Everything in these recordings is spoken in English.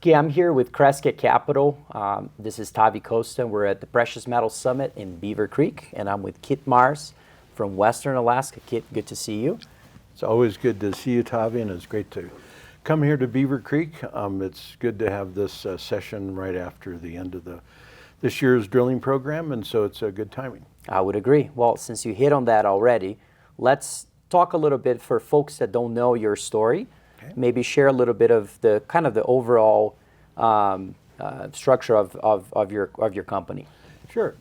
Okay, I'm here with Crescat Capital. This is Tavi Costa. We're at the Precious Metals Summit in Beaver Creek, and I'm with Kit Mars from Western Alaska. Kit, good to see you. It's always good to see you, Tavi, and it's great to come here to Beaver Creek. It's good to have this session right after the end of this year's drilling program, and so it's a good timing. I would agree. Well, since you hit on that already, let's talk a little bit for folks that don't know your story. Okay. Maybe share a little bit of the kind of the overall structure of your company. Sure.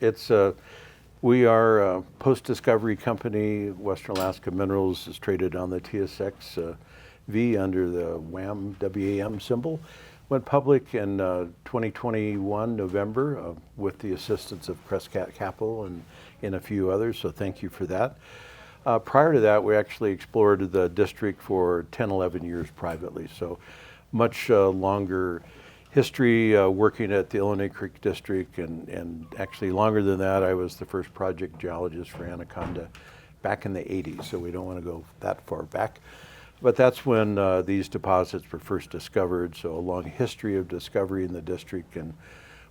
We are a post-discovery company. Western Alaska Minerals is traded on the TSX V under the WAM symbol. Went public in 2021 November with the assistance of Crescat Capital and a few others. So thank you for that. Prior to that, we actually explored the district for 10, 11 years privately. So much longer history working at the Illinois Creek District, and actually longer than that. I was the first project geologist for Anaconda back in the 80s, so we don't want to go that far back. But that's when these deposits were first discovered, so a long history of discovery in the district, and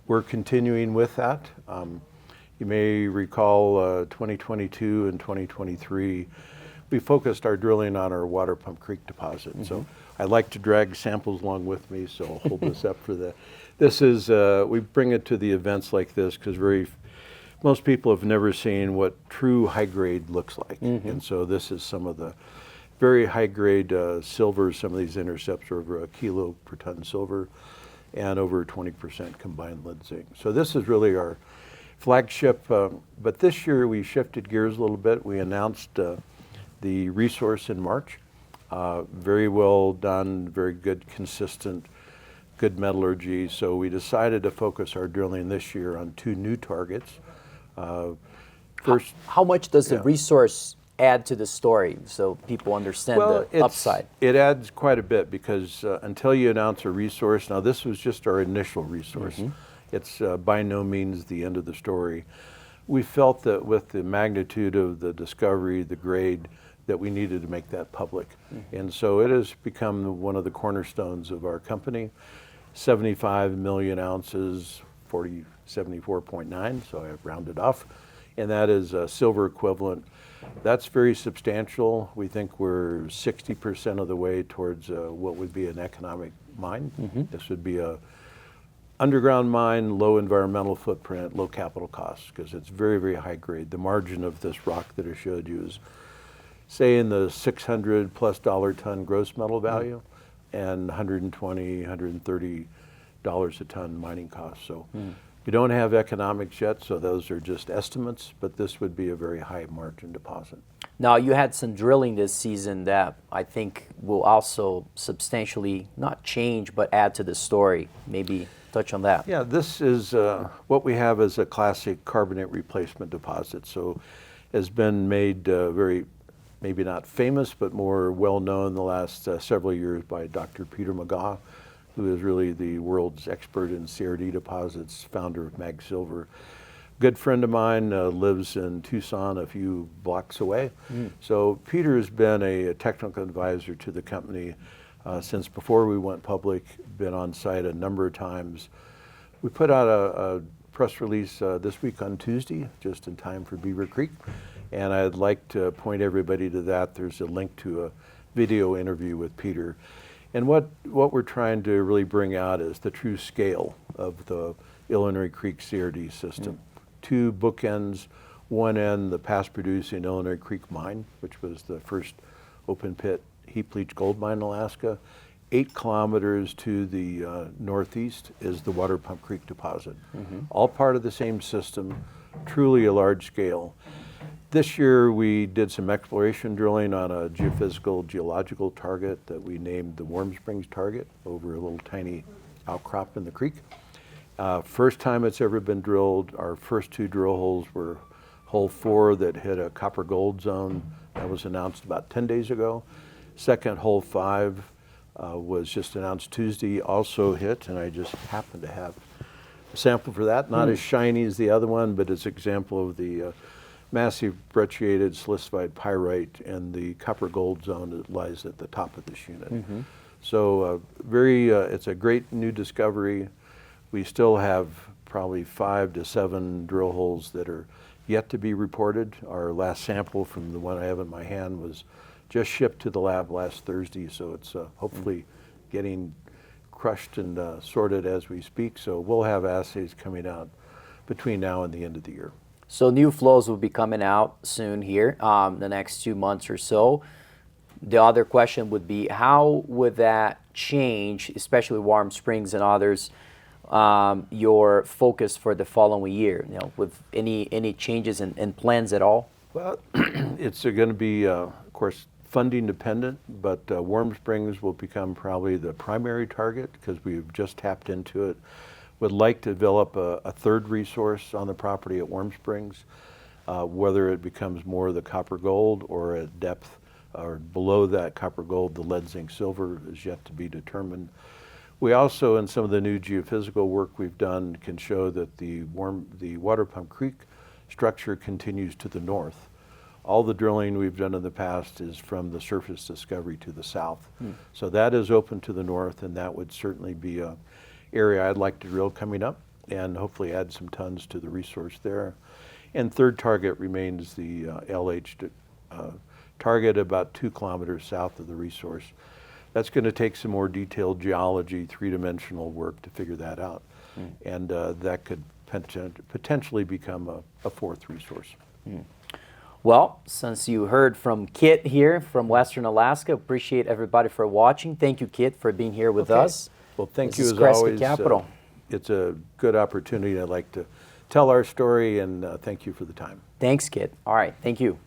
we're continuing with that. You may recall 2022 and 2023, we focused our drilling on our Water Pump Creek deposit. Mm-hmm. So I like to drag samples along with me, so I'll hold this up for this is, we bring it to the events like this because most people have never seen what true high grade looks like. Mm-hmm. And so this is some of the very high grade silver. Some of these intercepts are over 1 kilo per ton silver and over 20% combined lead zinc. So this is really our flagship, but this year we shifted gears a little bit. We announced the resource in March. Very well done, very good, consistent, good metallurgy. So we decided to focus our drilling this year on 2 new targets. First, how much does the resource add to the story so people understand the upside? It adds quite a bit because until you announce a resource, now this was just our initial resource. Mm-hmm. It's by no means the end of the story. We felt that with the magnitude of the discovery, the grade, that we needed to make that public. Mm-hmm. And so it has become one of the cornerstones of our company. 75 million ounces, 74.9, so I rounded off. And that is a silver equivalent. That's very substantial. We think we're 60% of the way towards what would be an economic mine. Mm-hmm. This would be a underground mine, low environmental footprint, low capital costs, because it's very, very high grade. The margin of this rock that I showed you is, say, in the $600+ ton gross metal value, and $120, $130 a ton mining costs. So we don't have economics yet, so those are just estimates, but this would be a very high margin deposit. Now, you had some drilling this season that I think will also substantially not change, but add to the story. Maybe touch on that. Yeah, this is what we have as a classic carbonate replacement deposit. So has been made very, maybe not famous, but more well-known the last several years by Dr. Peter McGaw, who is really the world's expert in CRD deposits, founder of Mag Silver. Good friend of mine, lives in Tucson, a few blocks away. So Peter has been a technical advisor to the company since before we went public, been on site a number of times. We put out a press release this week on Tuesday, just in time for Beaver Creek. And I'd like to point everybody to that. There's a link to a video interview with Peter. And what we're trying to really bring out is the true scale of the Illinois Creek CRD system. 2 bookends, one end, the past producing Illinois Creek mine, which was the first open pit heap leach gold mine in Alaska. 8 kilometers to the northeast is the Water Pump Creek deposit. Mm-hmm. All part of the same system, truly a large scale. This year we did some exploration drilling on a geophysical geological target that we named the Warm Springs target over a little tiny outcrop in the creek. First time it's ever been drilled. Our first 2 drill holes were hole 4 that hit a copper gold zone that was announced about 10 days ago. Second, hole 5 was just announced Tuesday, also hit, and I just happen to have a sample for that. Not as shiny as the other one, but it's an example of the massive brecciated silicified pyrite and the copper gold zone that lies at the top of this unit. So it's a great new discovery. We still have probably 5 to 7 drill holes that are yet to be reported. Our last sample from the one I have in my hand was just shipped to the lab last Thursday, so it's hopefully getting crushed and sorted as we speak. So we'll have assays coming out between now and the end of the year. So new flows will be coming out soon here, the next 2 months or so. The other question would be, how would that change, especially Warm Springs and others, your focus for the following year? You know, with any changes in plans at all? Well, it's going to be, of course, funding dependent, but Warm Springs will become probably the primary target because we've just tapped into it. Would like to develop a third resource on the property at Warm Springs, whether it becomes more of the copper gold or at depth or below that copper gold, the lead zinc silver is yet to be determined. We also, in some of the new geophysical work we've done, can show that the Water Pump Creek structure continues to the north. All the drilling we've done in the past is from the surface discovery to the south. So that is open to the north, and that would certainly be a area I'd like to drill coming up and hopefully add some tons to the resource there. And third target remains the LH target about 2 kilometers south of the resource. That's going to take some more detailed geology, 3-dimensional work to figure that out. And that could potentially become a fourth resource. Well, since you heard from Kit here from Western Alaska, appreciate everybody for watching. Thank you, Kit, for being here with us. Well, thank This you is as Crescat always. Capital. It's a good opportunity. I'd like to tell our story, and thank you for the time. Thanks, Kit. All right, thank you.